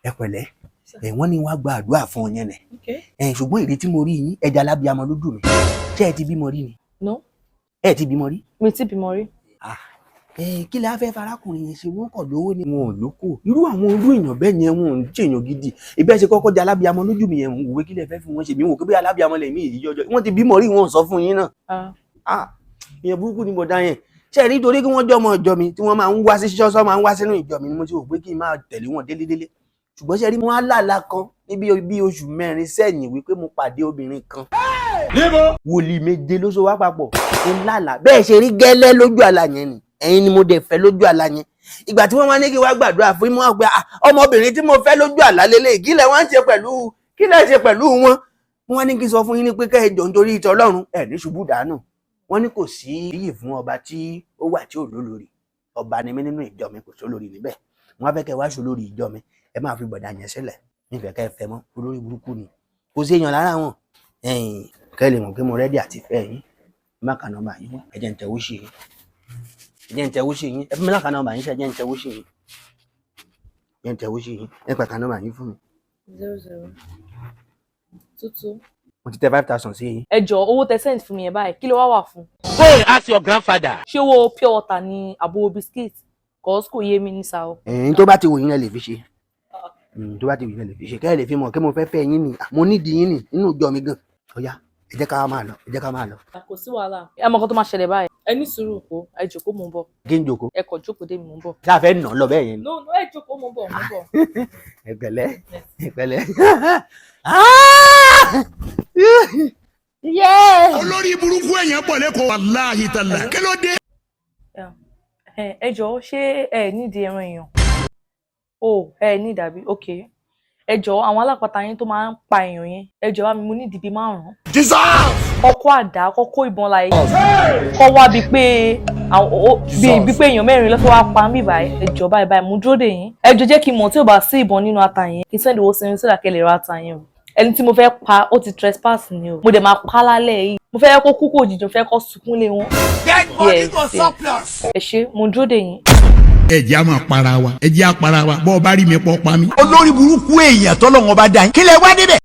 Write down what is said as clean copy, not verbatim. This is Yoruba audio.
ẹ pẹ̀lẹ́ wọ́n ní wá gba àdúrà fún ọ yẹn nẹ ṣùgbọ́n ìdí tí mo rí yín ẹja lábíamọ lójú mi ṣé ẹ ti bímọ rí ni. no. ẹ ti bímọ rí. mi ti bímọ rí. kí la fẹ́ farakùnrin yẹn ṣe wọ́n kọ̀ lówó ni wọn ò lóko irú àwọn irú èèyàn bẹ́ẹ̀ yẹn wọn ò ń ṣèyàn gidi ìbẹ́ ṣe kọ́kọ́ di alábíamọ lójú mi yẹn wò wé kí lẹ fẹ́ fi wọ́n ṣe mí wò kí bí alábíamọ lẹ̀ mí èyí yọjọ́ wọ́n ti bímọ rí wọn sọ fún yín náà. ìyẹn burúkú ni mo dá yẹn ṣe rí torí kí wọ́n jọ ọmọ ìjọ mi tí wọ́n máa ń wá sí ṣọ́ọ̀ṣọ́ máa ń wá sínú ìjọ mi ni mo ti rò pé kí n máa tẹ̀lé wọn délé ṣùgbọ́n ṣe rí wọn á làlá kan níbi bí oṣù 4 sẹ́yìn wípé mo pàdé obìnrin kan wòlíì méje ló so wá papọ̀ ń làlá bẹ́ẹ̀ ṣe rí gẹ́lẹ́ lójú àlá yẹn ni ẹ̀yin ni mo dẹ̀ fẹ́ lójú àlá yẹn ìgbà tí wọ́n wá ní kí wá gbàdúrà fún mọ́ pé ọmọbìnrin tí mo fẹ́ lójú àlá lélẹ̀ kí lẹ wá ń ṣe pẹ̀lú wọn wọ́n ní kí sọ fún yín ní pé kẹ́ẹ̀jọ nítorí ìtọ́ Ọlọ́run ẹ̀ ní ṣubú dànù wọ́n ní kò sí iyì fún ọba tí ó wà tí ò lólórí ọba ni mí nínú ìjọ mi kò sólórí níbẹ̀ wọ́n fẹ́ kẹ́ wá sólórí ìjọ mi ẹ máa fi gbọ̀dá yẹn sílẹ̀ nífẹ̀ẹ́ kẹ́ fẹ́ mọ́ olórí burúkú ni kò sí èèyàn lára wọn kẹ́ lè mọ̀ pé mo rẹ́dí àti fẹ́ yín má kà nọ́mbà yín wọ́n ẹ̀jẹ̀ ń tẹ̀wó ṣe yín ẹ fún mi láka nọ́mbà yín ṣe ẹ̀jẹ̀ ń tẹ̀wó ṣe yín ẹ pàkà nọ́mbà yín fún mi. 0022. mo ti tẹ 5,000 sí yín. ẹ jọ owó tẹ send fún mi yẹn báyìí kí ló wá wà fún. go and ask your grandfather. ṣé owó pure water ni àbò biscuit cause kò yé mi ní sa o. tó bá ti wò yín lè fi ṣe tó bá ti wò yín lè fi ṣe kẹ́ ẹ lè fi mọ̀ kí mo fẹ́ fẹ́ yín ni mo nídìí yín ni nínú ìjọ mi gan ọ̀yá ẹ jẹ́ ká máa lọ. kò sí wàhálà ẹ mọ̀ nǹkan tó máa ṣẹlẹ̀ báyìí ẹ ní sùúrù kó ẹ jókòó mò ń bọ̀. kí n jókòó. ẹ kọ̀ jókòó dé mi mò ń bọ̀. ṣé a fẹ́ nà lọ bẹ́ẹ̀ yẹn. no ẹ jókòó mò ń bọ̀. ẹ pẹ̀lẹ́. olórí burúkú èèyàn pọ̀ lẹ́kọ̀ọ́ wàláhì tàlà kí ló dé. ẹ jọ̀ọ́ ṣé ẹ nídìí ẹran èèyàn ẹ ní dàbí ok ẹ jọ̀ọ́ àwọn alápatà yín tó máa ń pa èèyàn yẹn ẹ jọ̀ọ́ mi mo nídìí bíi 5. kọ́kọ́ àdá kọ́kọ́ ìbọn láyé kọ́ wá bíi pé èèyàn 4 ló fẹ́ wá pa mí báyìí ẹ jọ̀ọ́ báyìí mo dúró dè yín ẹ jọ̀ọ́ jẹ́ kí n mọ̀ tí ò bá sí ìbọn nínú ata yẹn kí n sẹ́ndì owó sinmi sílà kẹ́lẹ̀ ra ata yẹn o ẹni tí mo fẹ́ pa ó ti trespass ni o mo dẹ̀ máa pa lálẹ́ yìí mo fẹ́ kó kú kó òjijì mo fẹ́ kó sunkún lé wọn. ẹ ṣé mo dúró dè yín. ẹ jẹ́ a máa para wa bọ́ ọ bá rí mi pọ́ pa mí. olórí burúkú èèyàn tọ́lọ́run ọba dá yín kí lẹ wá débẹ̀.